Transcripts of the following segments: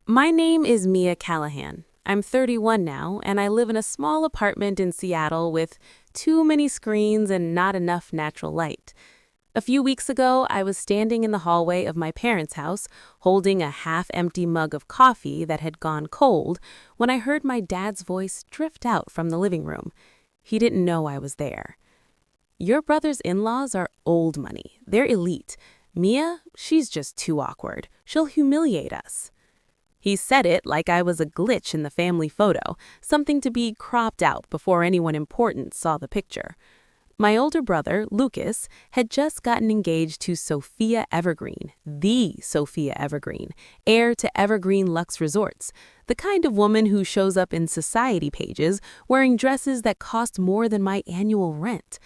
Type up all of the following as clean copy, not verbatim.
My name is Mia Callahan. I'm 31 now, and I live in a small apartment in Seattle with too many screens and not enough natural light. A few weeks ago, I was standing in the hallway of my parents' house, holding a half-empty mug of coffee that had gone cold, when I heard my dad's voice drift out from the living room. He didn't know I was there. Your brother's in-laws are old money. They're elite. Mia, she's just too awkward. She'll humiliate us. He said it like I was a glitch in the family photo, something to be cropped out before anyone important saw the picture. My older brother, Lucas, had just gotten engaged to Sophia Evergreen, the Sophia Evergreen, heir to Evergreen Luxe Resorts, the kind of woman who shows up in society pages wearing dresses that cost more than my annual rent.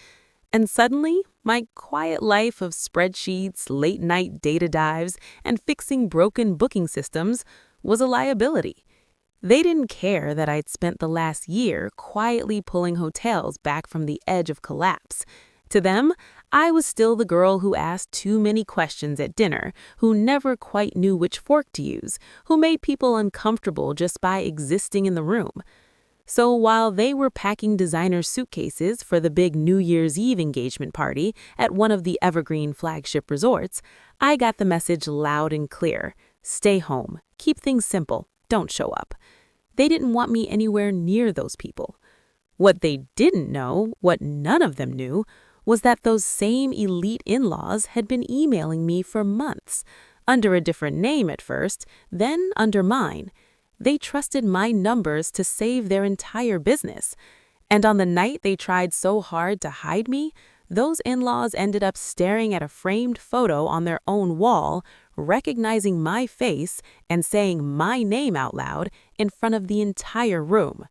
And suddenly, my quiet life of spreadsheets, late-night data dives, and fixing broken booking systems was a liability. They didn't care that I'd spent the last year quietly pulling hotels back from the edge of collapse. To them, I was still the girl who asked too many questions at dinner, who never quite knew which fork to use, who made people uncomfortable just by existing in the room. So while they were packing designer suitcases for the big New Year's Eve engagement party at one of the Evergreen flagship resorts, I got the message loud and clear. Stay home. Keep things simple. Don't show up. They didn't want me anywhere near those people. What they didn't know, what none of them knew, was that those same elite in-laws had been emailing me for months, under a different name at first, then under mine. They trusted my numbers to save their entire business. And on the night they tried so hard to hide me, those in-laws ended up staring at a framed photo on their own wall, recognizing my face and saying my name out loud in front of the entire room.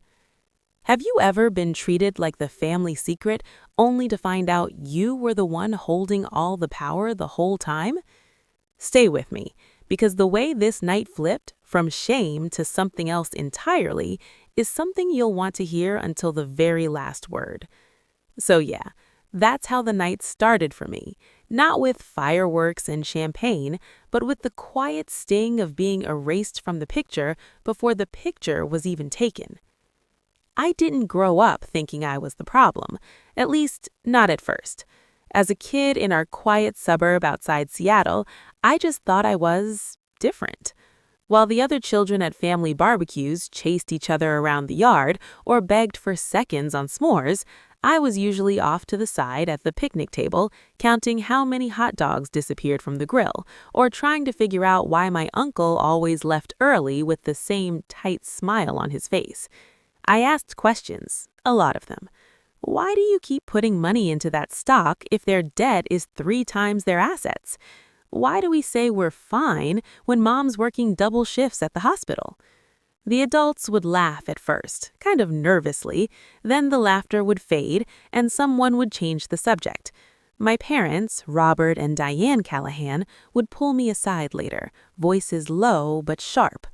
Have you ever been treated like the family secret only to find out you were the one holding all the power the whole time? Stay with me, because the way this night flipped from shame to something else entirely is something you'll want to hear until the very last word. So yeah, that's how the night started for me, not with fireworks and champagne, but with the quiet sting of being erased from the picture before the picture was even taken. I didn't grow up thinking I was the problem, at least not at first. As a kid in our quiet suburb outside Seattle, I just thought I was different. While the other children at family barbecues chased each other around the yard or begged for seconds on s'mores, I was usually off to the side at the picnic table, counting how many hot dogs disappeared from the grill, or trying to figure out why my uncle always left early with the same tight smile on his face. I asked questions, a lot of them. Why do you keep putting money into that stock if their debt is 3 times their assets? Why do we say we're fine when mom's working double shifts at the hospital? The adults would laugh at first, kind of nervously, then the laughter would fade and someone would change the subject. My parents, Robert and Diane Callahan, would pull me aside later, voices low but sharp.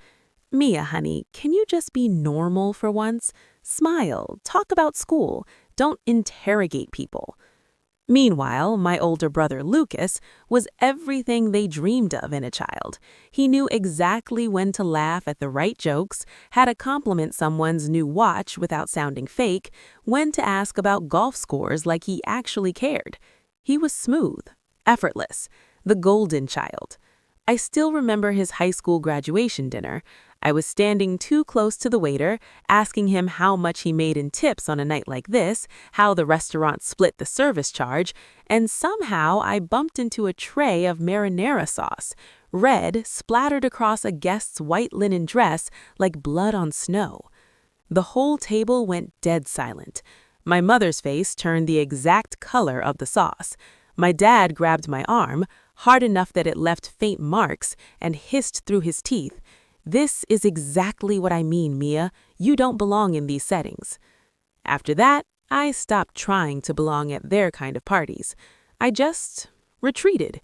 Mia, honey, can you just be normal for once? Smile, talk about school, don't interrogate people. Meanwhile, my older brother Lucas was everything they dreamed of in a child. He knew exactly when to laugh at the right jokes, how to compliment someone's new watch without sounding fake, when to ask about golf scores like he actually cared. He was smooth, effortless, the golden child. I still remember his high school graduation dinner. I was standing too close to the waiter, asking him how much he made in tips on a night like this, how the restaurant split the service charge, and somehow I bumped into a tray of marinara sauce, red, splattered across a guest's white linen dress like blood on snow. The whole table went dead silent. My mother's face turned the exact color of the sauce. My dad grabbed my arm, hard enough that it left faint marks, and hissed through his teeth, "This is exactly what I mean, Mia. You don't belong in these settings." After that, I stopped trying to belong at their kind of parties. I just retreated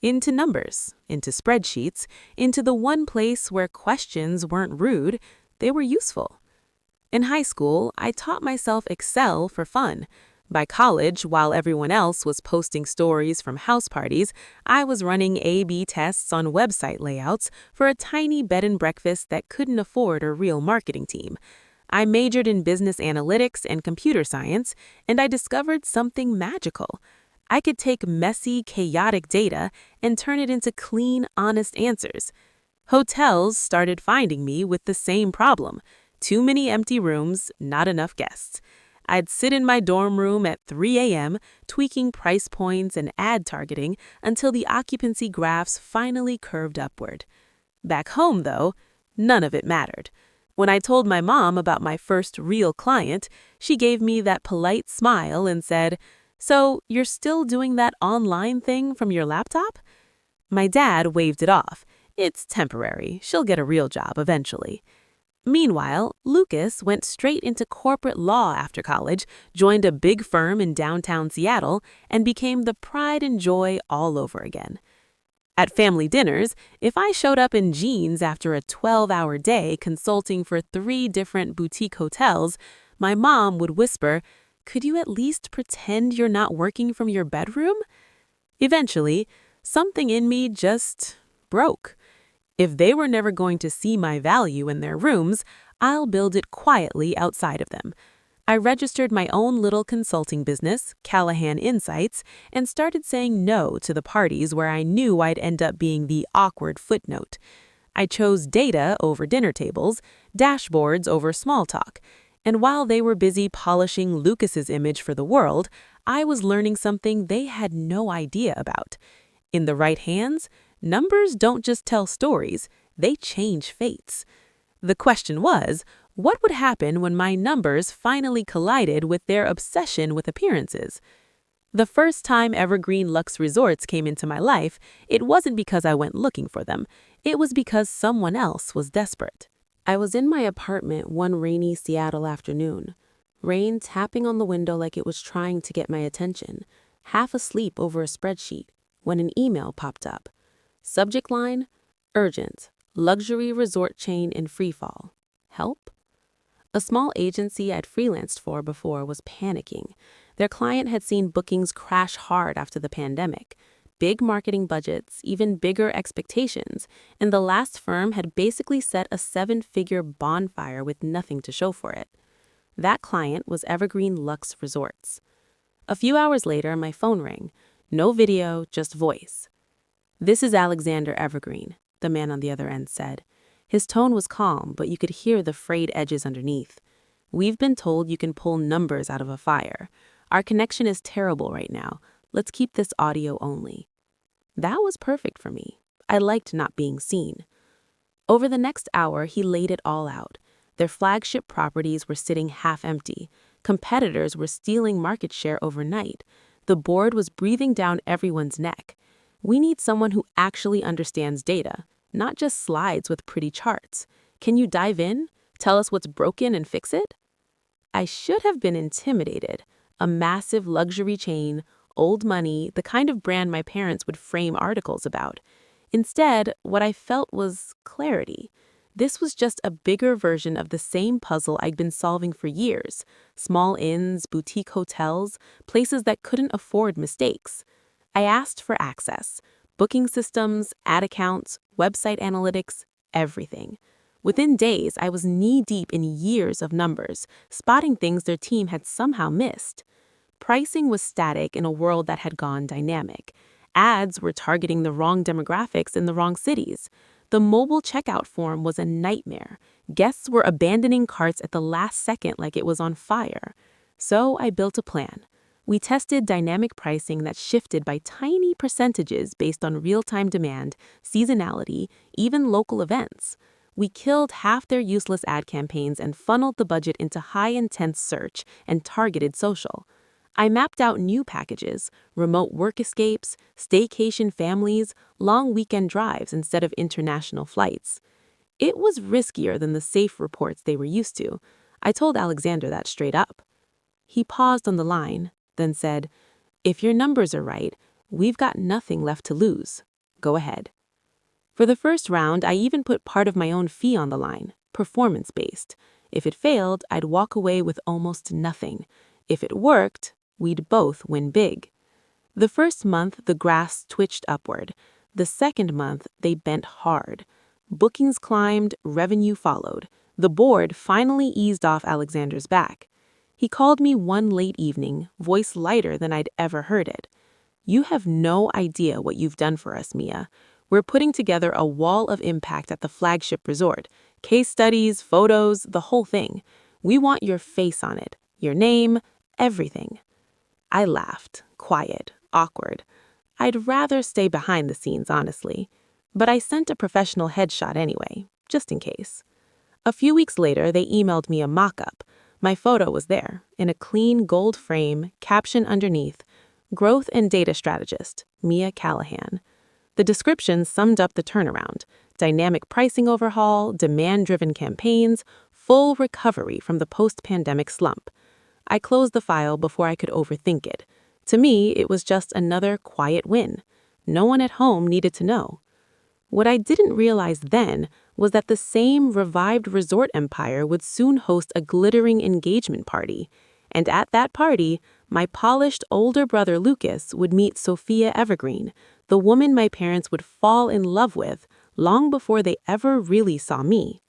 into numbers, into spreadsheets, into the one place where questions weren't rude, they were useful. In high school, I taught myself Excel for fun. By college, while everyone else was posting stories from house parties, I was running A/B tests on website layouts for a tiny bed and breakfast that couldn't afford a real marketing team. I majored in business analytics and computer science, and I discovered something magical. I could take messy, chaotic data and turn it into clean, honest answers. Hotels started finding me with the same problem: too many empty rooms, not enough guests. I'd sit in my dorm room at 3 a.m., tweaking price points and ad targeting until the occupancy graphs finally curved upward. Back home, though, none of it mattered. When I told my mom about my first real client, she gave me that polite smile and said, "So, you're still doing that online thing from your laptop?" My dad waved it off. "It's temporary. She'll get a real job eventually." Meanwhile, Lucas went straight into corporate law after college, joined a big firm in downtown Seattle, and became the pride and joy all over again. At family dinners, if I showed up in jeans after a 12-hour day consulting for 3 different boutique hotels, my mom would whisper, "Could you at least pretend you're not working from your bedroom?" Eventually, something in me just broke. If they were never going to see my value in their rooms, I'll build it quietly outside of them. I registered my own little consulting business, Callahan Insights, and started saying no to the parties where I knew I'd end up being the awkward footnote. I chose data over dinner tables, dashboards over small talk, and while they were busy polishing Lucas's image for the world, I was learning something they had no idea about. In the right hands, numbers don't just tell stories, they change fates. The question was, what would happen when my numbers finally collided with their obsession with appearances? The first time Evergreen Luxe Resorts came into my life, it wasn't because I went looking for them. It was because someone else was desperate. I was in my apartment one rainy Seattle afternoon, rain tapping on the window like it was trying to get my attention, half asleep over a spreadsheet, when an email popped up. Subject line, urgent, luxury resort chain in freefall. Help? A small agency I'd freelanced for before was panicking. Their client had seen bookings crash hard after the pandemic. Big marketing budgets, even bigger expectations, and the last firm had basically set a 7-figure bonfire with nothing to show for it. That client was Evergreen Luxe Resorts. A few hours later, my phone rang. No video, just voice. "This is Alexander Evergreen," the man on the other end said. His tone was calm, but you could hear the frayed edges underneath. "We've been told you can pull numbers out of a fire. Our connection is terrible right now. Let's keep this audio only." That was perfect for me. I liked not being seen. Over the next hour, he laid it all out. Their flagship properties were sitting half empty. Competitors were stealing market share overnight. The board was breathing down everyone's neck. We need someone who actually understands data, not just slides with pretty charts. Can you dive in? Tell us what's broken and fix it? I should have been intimidated. A massive luxury chain, old money, the kind of brand my parents would frame articles about. Instead, what I felt was clarity. This was just a bigger version of the same puzzle I'd been solving for years. Small inns, boutique hotels, places that couldn't afford mistakes. I asked for access. Booking systems, ad accounts, website analytics, everything. Within days, I was knee-deep in years of numbers, spotting things their team had somehow missed. Pricing was static in a world that had gone dynamic. Ads were targeting the wrong demographics in the wrong cities. The mobile checkout form was a nightmare. Guests were abandoning carts at the last second like it was on fire. So I built a plan. We tested dynamic pricing that shifted by tiny percentages based on real-time demand, seasonality, even local events. We killed half their useless ad campaigns and funneled the budget into high-intense search and targeted social. I mapped out new packages, remote work escapes, staycation families, long weekend drives instead of international flights. It was riskier than the safe reports they were used to. I told Alexander that straight up. He paused on the line, then said, "If your numbers are right, we've got nothing left to lose. Go ahead." For the first round, I even put part of my own fee on the line, performance-based. If it failed, I'd walk away with almost nothing. If it worked, we'd both win big. The first month, the grass twitched upward. The second month, they bent hard. Bookings climbed, revenue followed. The board finally eased off Alexander's back. He called me one late evening, voice lighter than I'd ever heard it. "You have no idea what you've done for us, Mia. We're putting together a wall of impact at the flagship resort. Case studies, photos, the whole thing. We want your face on it, your name, everything." I laughed, quiet, awkward. I'd rather stay behind the scenes, honestly. But I sent a professional headshot anyway, just in case. A few weeks later, they emailed me a mock-up. My photo was there, in a clean gold frame, caption underneath, "Growth and Data Strategist, Mia Callahan." The description summed up the turnaround: dynamic pricing overhaul, demand-driven campaigns, full recovery from the post-pandemic slump. I closed the file before I could overthink it. To me, it was just another quiet win. No one at home needed to know. What I didn't realize then was that the same revived resort empire would soon host a glittering engagement party. And at that party, my polished older brother Lucas would meet Sophia Evergreen, the woman my parents would fall in love with long before they ever really saw me.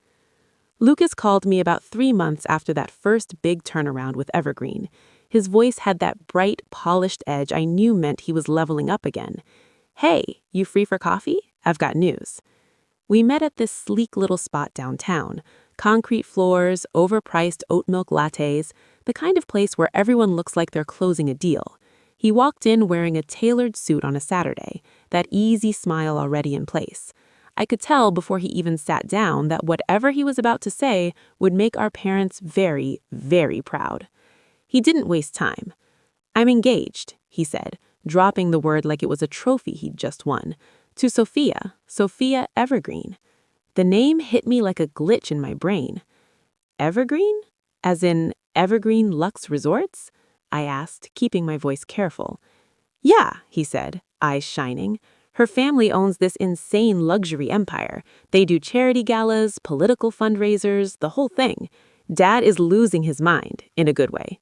Lucas called me about 3 months after that first big turnaround with Evergreen. His voice had that bright, polished edge I knew meant he was leveling up again. "Hey, you free for coffee? I've got news." We met at this sleek little spot downtown. Concrete floors, overpriced oat milk lattes, the kind of place where everyone looks like they're closing a deal. He walked in wearing a tailored suit on a Saturday, that easy smile already in place. I could tell before he even sat down that whatever he was about to say would make our parents very, very proud. He didn't waste time. "I'm engaged," he said, dropping the word like it was a trophy he'd just won, "to Sophia Evergreen." The name hit me like a glitch in my brain. "Evergreen? As in Evergreen Luxe Resorts?" I asked, keeping my voice careful. "Yeah," he said, eyes shining. "Her family owns this insane luxury empire. They do charity galas, political fundraisers, the whole thing. Dad is losing his mind, in a good way."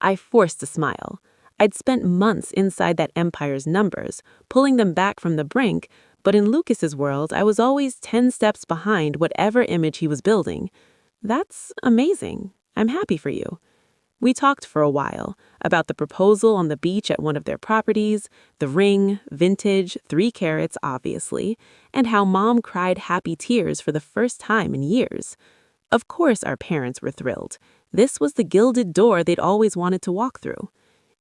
I forced a smile. I'd spent months inside that empire's numbers, pulling them back from the brink, but in Lucas's world, I was always 10 steps behind whatever image he was building. "That's amazing. I'm happy for you." We talked for a while about the proposal on the beach at one of their properties, the ring, vintage, 3 carats, obviously, and how Mom cried happy tears for the first time in years. Of course our parents were thrilled. This was the gilded door they'd always wanted to walk through.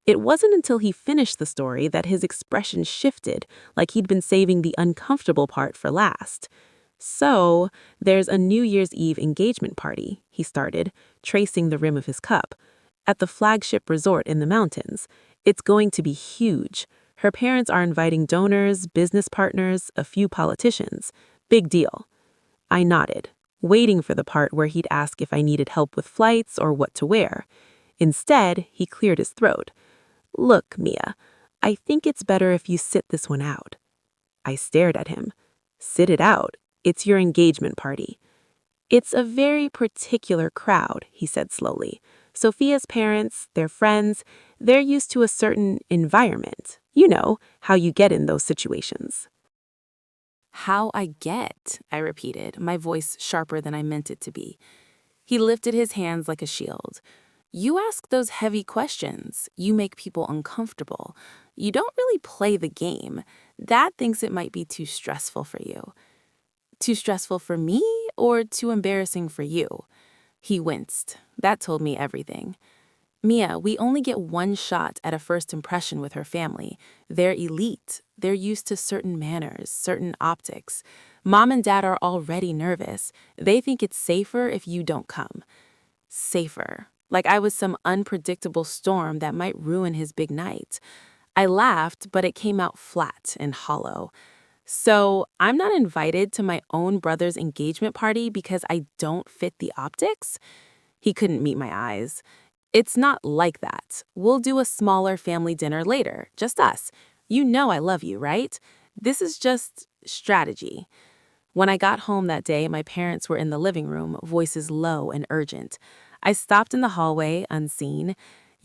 It wasn't until he finished the story that his expression shifted, like he'd been saving the uncomfortable part for last. "So, there's a New Year's Eve engagement party," he started, tracing the rim of his cup, "at the flagship resort in the mountains. It's going to be huge. Her parents are inviting donors, business partners, a few politicians. Big deal." I nodded, waiting for the part where he'd ask if I needed help with flights or what to wear. Instead, he cleared his throat. "Look, Mia, I think it's better if you sit this one out." I stared at him. "Sit it out? It's your engagement party." "It's a very particular crowd," he said slowly. "Sophia's parents, their friends, they're used to a certain environment. You know, how you get in those situations." "How I get," I repeated, my voice sharper than I meant it to be. He lifted his hands like a shield. "You ask those heavy questions. You make people uncomfortable. You don't really play the game. Dad thinks it might be too stressful for you." "Too stressful for me or too embarrassing for you?" He winced. That told me everything. "Mia, we only get one shot at a first impression with her family. They're elite. They're used to certain manners, certain optics. Mom and Dad are already nervous. They think it's safer if you don't come." Safer. Like I was some unpredictable storm that might ruin his big night. I laughed, but it came out flat and hollow. "So I'm not invited to my own brother's engagement party because I don't fit the optics?" He couldn't meet my eyes. "It's not like that. We'll do a smaller family dinner later, just us. You know I love you, right? This is just strategy." When I got home that day, my parents were in the living room, voices low and urgent. I stopped in the hallway, unseen.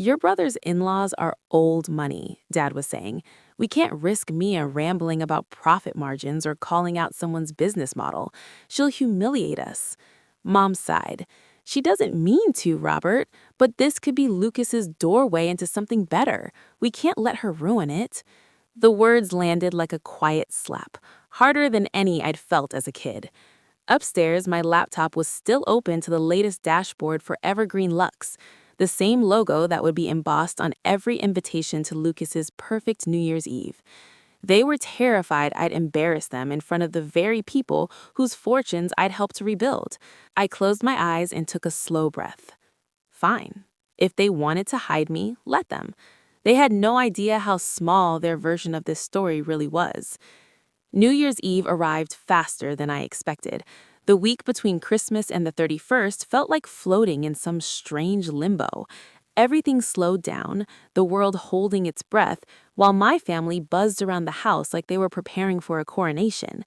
Your brother's in-laws are old money, Dad was saying. We can't risk Mia rambling about profit margins or calling out someone's business model. She'll humiliate us. Mom sighed. She doesn't mean to, Robert, but this could be Lucas's doorway into something better. We can't let her ruin it. The words landed like a quiet slap, harder than any I'd felt as a kid. Upstairs, my laptop was still open to the latest dashboard for Evergreen Lux, the same logo that would be embossed on every invitation to Lucas's perfect New Year's Eve. They were terrified I'd embarrass them in front of the very people whose fortunes I'd helped to rebuild. I closed my eyes and took a slow breath. Fine. If they wanted to hide me, let them. They had no idea how small their version of this story really was. New Year's Eve arrived faster than I expected. The week between Christmas and the 31st felt like floating in some strange limbo. Everything slowed down, the world holding its breath, while my family buzzed around the house like they were preparing for a coronation.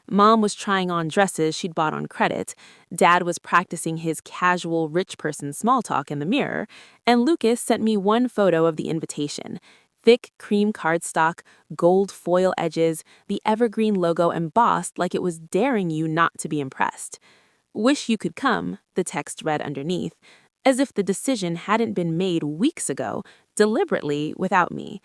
Mom was trying on dresses she'd bought on credit, Dad was practicing his casual rich person small talk in the mirror, and Lucas sent me one photo of the invitation. Thick cream cardstock, gold foil edges, the Evergreen logo embossed like it was daring you not to be impressed. Wish you could come, the text read underneath, as if the decision hadn't been made weeks ago, deliberately without me.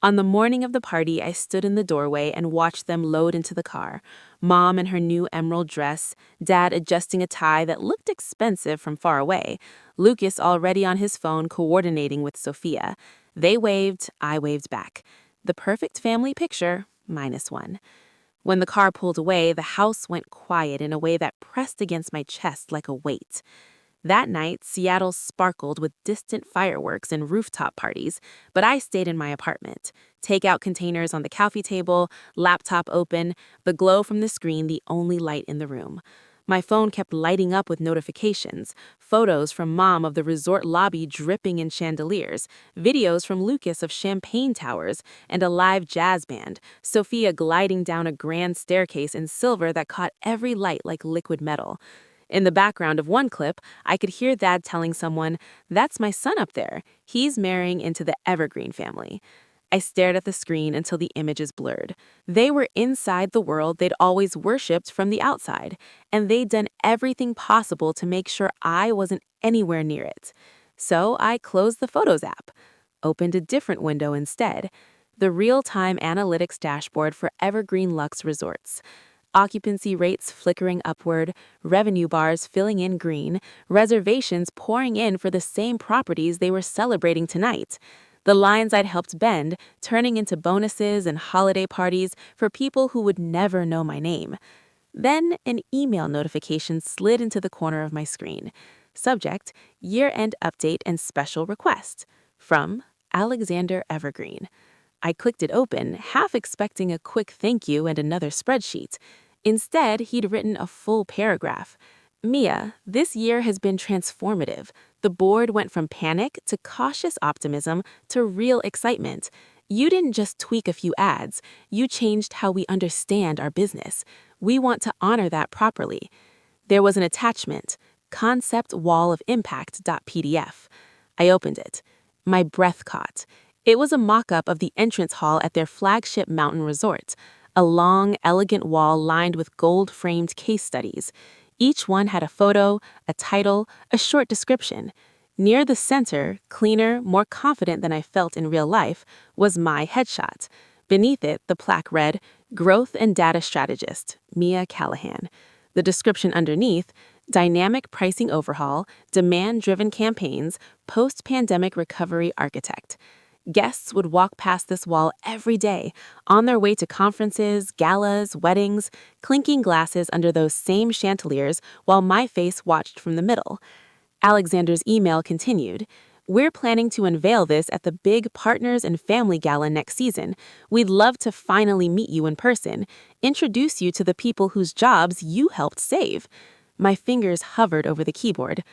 On the morning of the party, I stood in the doorway and watched them load into the car. Mom in her new emerald dress, Dad adjusting a tie that looked expensive from far away, Lucas already on his phone coordinating with Sophia. They waved, I waved back. The perfect family picture, -1. When the car pulled away, the house went quiet in a way that pressed against my chest like a weight. That night, Seattle sparkled with distant fireworks and rooftop parties, but I stayed in my apartment. Takeout containers on the coffee table, laptop open, the glow from the screen the only light in the room. My phone kept lighting up with notifications, photos from Mom of the resort lobby dripping in chandeliers, videos from Lucas of champagne towers, and a live jazz band, Sophia gliding down a grand staircase in silver that caught every light like liquid metal. In the background of one clip, I could hear Dad telling someone, "That's my son up there. He's marrying into the Evergreen family." I stared at the screen until the images blurred. They were inside the world they'd always worshipped from the outside, and they'd done everything possible to make sure I wasn't anywhere near it. So I closed the Photos app, opened a different window instead, the real-time analytics dashboard for Evergreen Lux Resorts. Occupancy rates flickering upward, revenue bars filling in green, reservations pouring in for the same properties they were celebrating tonight. The lines I'd helped bend turning into bonuses and holiday parties for people who would never know my name. Then an email notification slid into the corner of my screen. Subject, year-end update and special request. From Alexander Evergreen. I clicked it open, half expecting a quick thank you and another spreadsheet. Instead, he'd written a full paragraph. "Mia, this year has been transformative. The board went from panic to cautious optimism to real excitement. You didn't just tweak a few ads, you changed how we understand our business. We want to honor that properly." There was an attachment, concept wall of impact.pdf. I opened it. My breath caught. It was a mock-up of the entrance hall at their flagship mountain resort, a long, elegant wall lined with gold-framed case studies. Each one had a photo, a title, a short description. Near the center, cleaner, more confident than I felt in real life, was my headshot. Beneath it, the plaque read, "Growth and Data Strategist, Mia Callahan." The description underneath, "Dynamic Pricing Overhaul, Demand-Driven Campaigns, Post-Pandemic Recovery Architect." Guests would walk past this wall every day, on their way to conferences, galas, weddings, clinking glasses under those same chandeliers while my face watched from the middle. Alexander's email continued, "We're planning to unveil this at the big Partners and Family Gala next season. We'd love to finally meet you in person, introduce you to the people whose jobs you helped save." My fingers hovered over the keyboard.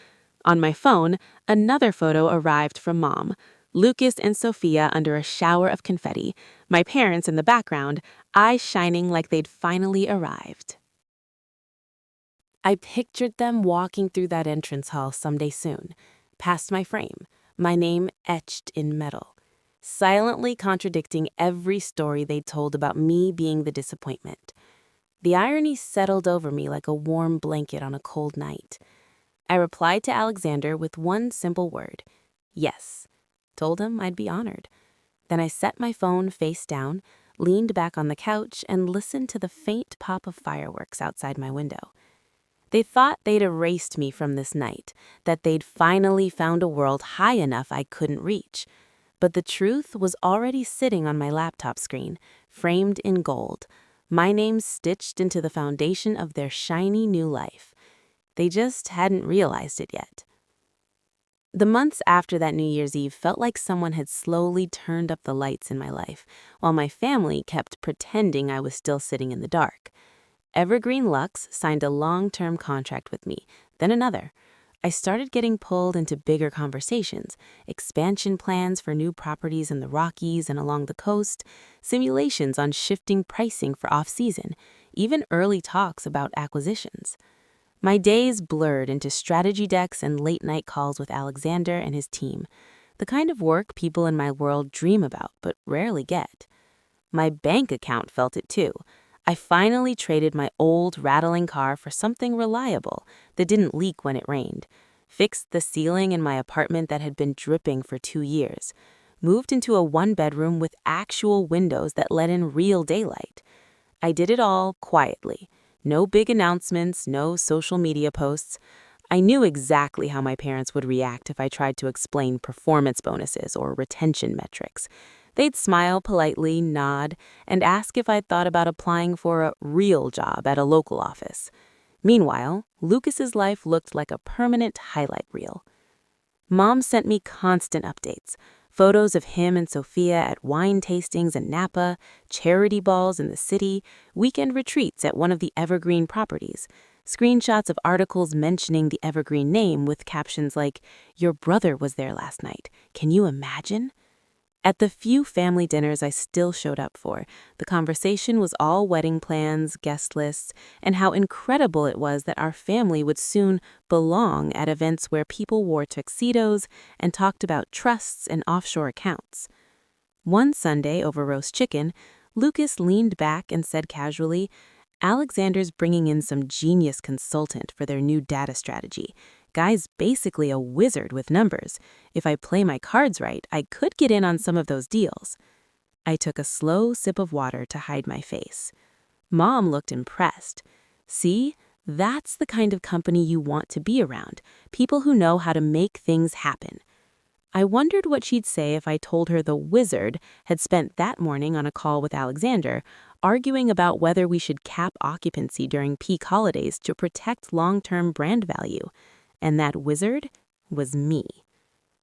On my phone, another photo arrived from Mom. Lucas and Sophia under a shower of confetti, my parents in the background, eyes shining like they'd finally arrived. I pictured them walking through that entrance hall someday soon, past my frame, my name etched in metal, silently contradicting every story they'd told about me being the disappointment. The irony settled over me like a warm blanket on a cold night. I replied to Alexander with one simple word, yes. Told him I'd be honored. Then I set my phone face down, leaned back on the couch, and listened to the faint pop of fireworks outside my window. They thought they'd erased me from this night, that they'd finally found a world high enough I couldn't reach. But the truth was already sitting on my laptop screen, framed in gold, my name stitched into the foundation of their shiny new life. They just hadn't realized it yet. The months after that New Year's Eve felt like someone had slowly turned up the lights in my life, while my family kept pretending I was still sitting in the dark. Evergreen Lux signed a long-term contract with me, then another. I started getting pulled into bigger conversations, expansion plans for new properties in the Rockies and along the coast, simulations on shifting pricing for off-season, even early talks about acquisitions. My days blurred into strategy decks and late-night calls with Alexander and his team, the kind of work people in my world dream about but rarely get. My bank account felt it too. I finally traded my old rattling car for something reliable that didn't leak when it rained, fixed the ceiling in my apartment that had been dripping for 2 years, moved into a one-bedroom with actual windows that let in real daylight. I did it all quietly. No big announcements, no social media posts. I knew exactly how my parents would react if I tried to explain performance bonuses or retention metrics. They'd smile politely, nod, and ask if I'd thought about applying for a real job at a local office. Meanwhile, Lucas's life looked like a permanent highlight reel. Mom sent me constant updates, photos of him and Sophia at wine tastings in Napa, charity balls in the city, weekend retreats at one of the Evergreen properties, screenshots of articles mentioning the Evergreen name with captions like, "Your brother was there last night. Can you imagine?" At the few family dinners I still showed up for, the conversation was all wedding plans, guest lists, and how incredible it was that our family would soon belong at events where people wore tuxedos and talked about trusts and offshore accounts. One Sunday over roast chicken, Lucas leaned back and said casually, "Alexander's bringing in some genius consultant for their new data strategy. Guy's basically a wizard with numbers. If I play my cards right, I could get in on some of those deals." I took a slow sip of water to hide my face. Mom looked impressed. "See, that's the kind of company you want to be around, people who know how to make things happen." I wondered what she'd say if I told her the wizard had spent that morning on a call with Alexander, arguing about whether we should cap occupancy during peak holidays to protect long-term brand value. And that wizard was me.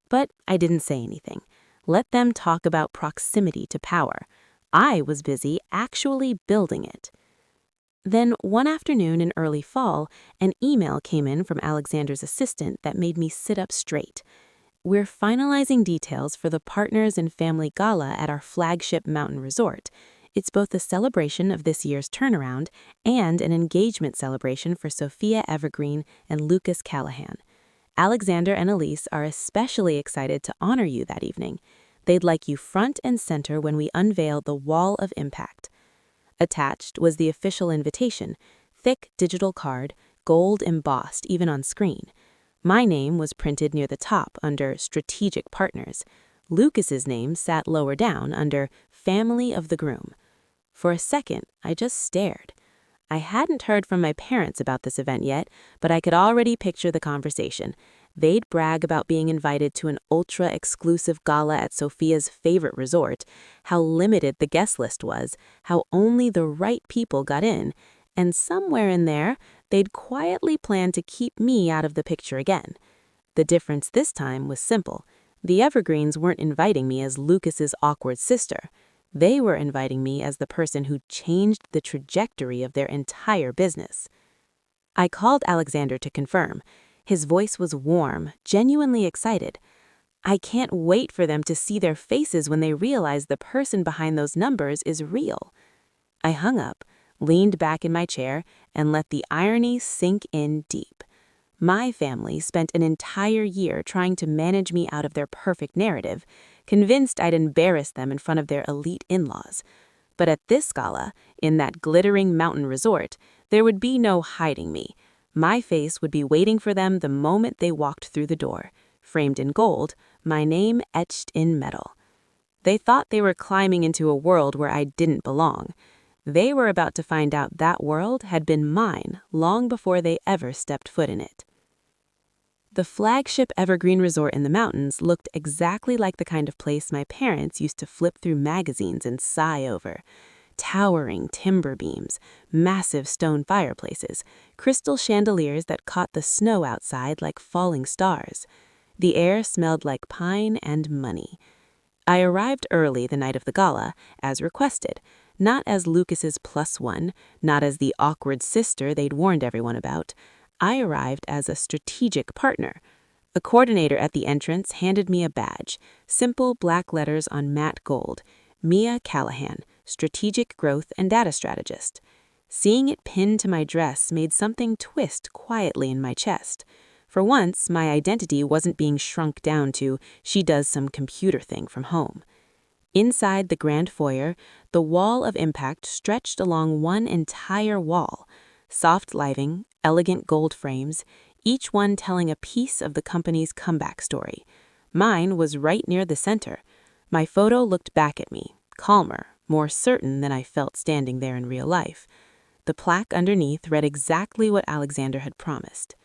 But I didn't say anything. Let them talk about proximity to power. I was busy actually building it. Then one afternoon in early fall, an email came in from Alexander's assistant that made me sit up straight. "We're finalizing details for the Partners and Family Gala at our flagship mountain resort. It's both a celebration of this year's turnaround and an engagement celebration for Sophia Evergreen and Lucas Callahan. Alexander and Elise are especially excited to honor you that evening. They'd like you front and center when we unveil the Wall of Impact." Attached was the official invitation, thick digital card, gold embossed even on screen. My name was printed near the top under Strategic Partners. Lucas's name sat lower down under Family of the Groom. For a second, I just stared. I hadn't heard from my parents about this event yet, but I could already picture the conversation. They'd brag about being invited to an ultra-exclusive gala at Sophia's favorite resort, how limited the guest list was, how only the right people got in, and somewhere in there, they'd quietly plan to keep me out of the picture again. The difference this time was simple. The Evergreens weren't inviting me as Lucas's awkward sister. They were inviting me as the person who changed the trajectory of their entire business. I called Alexander to confirm. His voice was warm, genuinely excited. "I can't wait for them to see their faces when they realize the person behind those numbers is real." I hung up, leaned back in my chair, and let the irony sink in deep. My family spent an entire year trying to manage me out of their perfect narrative, convinced I'd embarrass them in front of their elite in-laws. But at this gala, in that glittering mountain resort, there would be no hiding me. My face would be waiting for them the moment they walked through the door, framed in gold, my name etched in metal. They thought they were climbing into a world where I didn't belong. They were about to find out that world had been mine long before they ever stepped foot in it. The flagship Evergreen resort in the mountains looked exactly like the kind of place my parents used to flip through magazines and sigh over. Towering timber beams, massive stone fireplaces, crystal chandeliers that caught the snow outside like falling stars. The air smelled like pine and money. I arrived early the night of the gala, as requested, not as Lucas's +1, not as the awkward sister they'd warned everyone about. I arrived as a strategic partner. The coordinator at the entrance handed me a badge, simple black letters on matte gold, Mia Callahan, Strategic Growth and Data Strategist. Seeing it pinned to my dress made something twist quietly in my chest. For once, my identity wasn't being shrunk down to she does some computer thing from home. Inside the grand foyer, the wall of impact stretched along one entire wall. Soft lighting, elegant gold frames, each one telling a piece of the company's comeback story. Mine was right near the center. My photo looked back at me, calmer, more certain than I felt standing there in real life. The plaque underneath read exactly what Alexander had promised.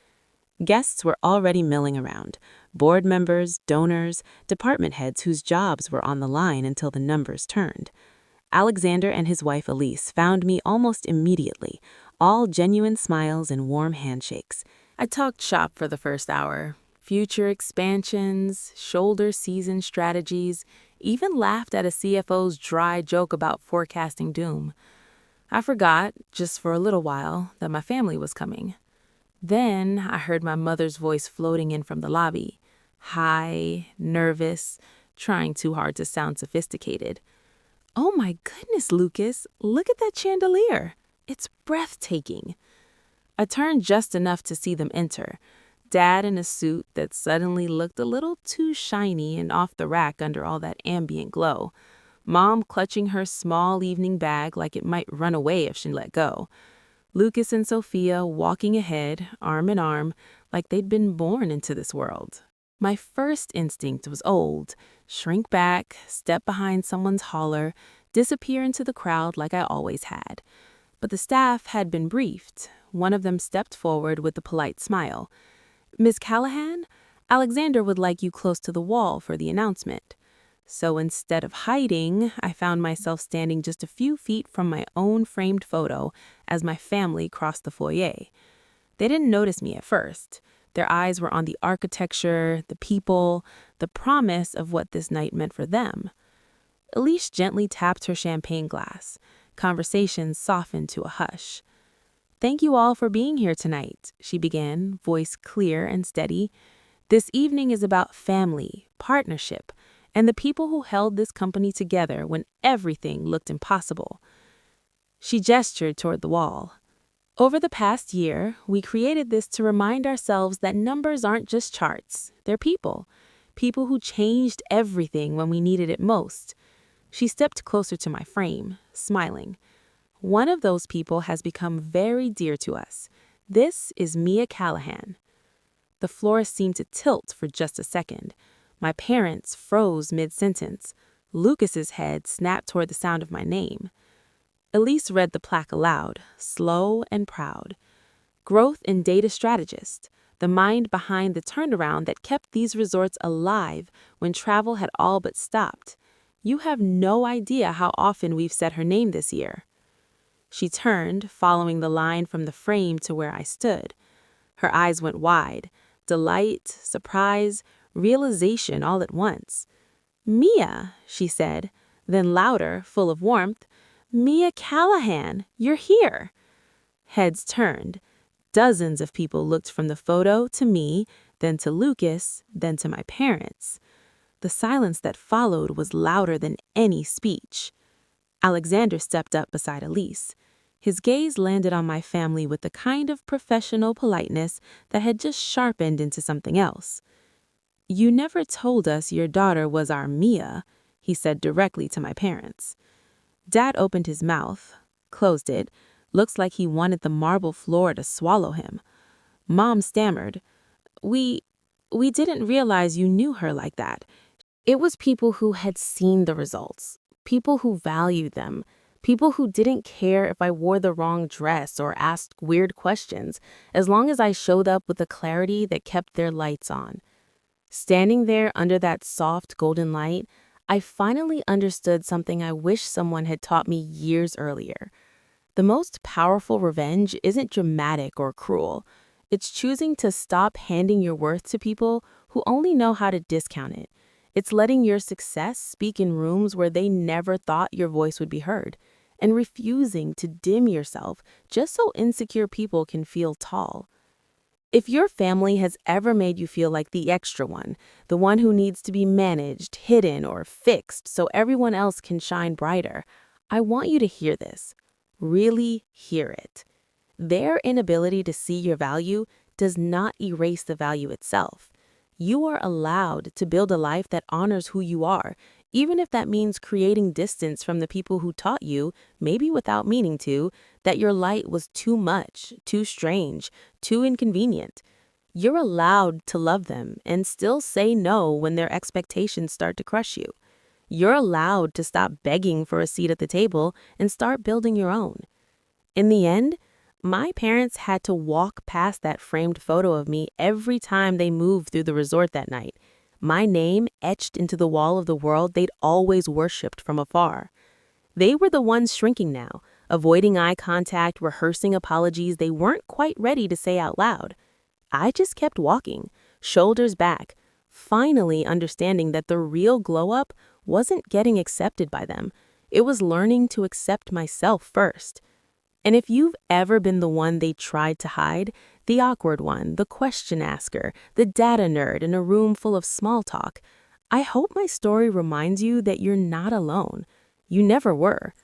Guests were already milling around, board members, donors, department heads whose jobs were on the line until the numbers turned. Alexander and his wife Elise found me almost immediately, all genuine smiles and warm handshakes. I talked shop for the first hour. Future expansions, shoulder season strategies, even laughed at a CFO's dry joke about forecasting doom. I forgot, just for a little while, that my family was coming. Then I heard my mother's voice floating in from the lobby, high, nervous, trying too hard to sound sophisticated. "Oh my goodness, Lucas, look at that chandelier. It's breathtaking." I turned just enough to see them enter. Dad in a suit that suddenly looked a little too shiny and off the rack under all that ambient glow. Mom clutching her small evening bag like it might run away if she let go. Lucas and Sophia walking ahead, arm in arm, like they'd been born into this world. My first instinct was old. Shrink back, step behind someone's holler, disappear into the crowd like I always had. But the staff had been briefed. One of them stepped forward with a polite smile. "Miss Callahan, Alexander would like you close to the wall for the announcement." So instead of hiding, I found myself standing just a few feet from my own framed photo as my family crossed the foyer. They didn't notice me at first. Their eyes were on the architecture, the people, the promise of what this night meant for them. Elise gently tapped her champagne glass. Conversation softened to a hush. "Thank you all for being here tonight," she began, voice clear and steady. "This evening is about family, partnership, and the people who held this company together when everything looked impossible." She gestured toward the wall. "Over the past year, we created this to remind ourselves that numbers aren't just charts. They're people. People who changed everything when we needed it most." She stepped closer to my frame, smiling. "One of those people has become very dear to us. This is Mia Callahan." The floor seemed to tilt for just a second. My parents froze mid-sentence. Lucas's head snapped toward the sound of my name. Elise read the plaque aloud, slow and proud. "Growth in Data Strategist, the mind behind the turnaround that kept these resorts alive when travel had all but stopped. You have no idea how often we've said her name this year." She turned, following the line from the frame to where I stood. Her eyes went wide, delight, surprise, realization all at once. "Mia," she said, then louder, full of warmth, "Mia Callahan, you're here." Heads turned. Dozens of people looked from the photo to me, then to Lucas, then to my parents. The silence that followed was louder than any speech. Alexander stepped up beside Elise. His gaze landed on my family with the kind of professional politeness that had just sharpened into something else. "You never told us your daughter was our Mia," he said directly to my parents. Dad opened his mouth, closed it, looks like he wanted the marble floor to swallow him. Mom stammered, We didn't realize you knew her like that." It was people who had seen the results, people who valued them, people who didn't care if I wore the wrong dress or asked weird questions, as long as I showed up with a clarity that kept their lights on. Standing there under that soft golden light, I finally understood something I wish someone had taught me years earlier. The most powerful revenge isn't dramatic or cruel. It's choosing to stop handing your worth to people who only know how to discount it. It's letting your success speak in rooms where they never thought your voice would be heard, and refusing to dim yourself just so insecure people can feel tall. If your family has ever made you feel like the extra one, the one who needs to be managed, hidden, or fixed so everyone else can shine brighter, I want you to hear this. Really hear it. Their inability to see your value does not erase the value itself. You are allowed to build a life that honors who you are, even if that means creating distance from the people who taught you, maybe without meaning to, that your light was too much, too strange, too inconvenient. You're allowed to love them and still say no when their expectations start to crush you. You're allowed to stop begging for a seat at the table and start building your own. In the end, my parents had to walk past that framed photo of me every time they moved through the resort that night, my name etched into the wall of the world they'd always worshipped from afar. They were the ones shrinking now, avoiding eye contact, rehearsing apologies they weren't quite ready to say out loud. I just kept walking, shoulders back, finally understanding that the real glow-up wasn't getting accepted by them. It was learning to accept myself first. And if you've ever been the one they tried to hide, the awkward one, the question asker, the data nerd in a room full of small talk, I hope my story reminds you that you're not alone. You never were.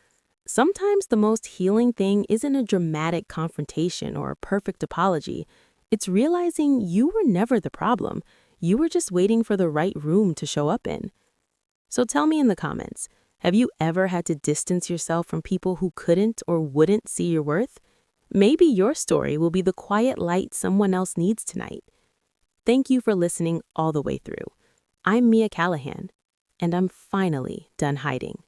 Sometimes the most healing thing isn't a dramatic confrontation or a perfect apology. It's realizing you were never the problem. You were just waiting for the right room to show up in. So tell me in the comments, have you ever had to distance yourself from people who couldn't or wouldn't see your worth? Maybe your story will be the quiet light someone else needs tonight. Thank you for listening all the way through. I'm Mia Callahan, and I'm finally done hiding.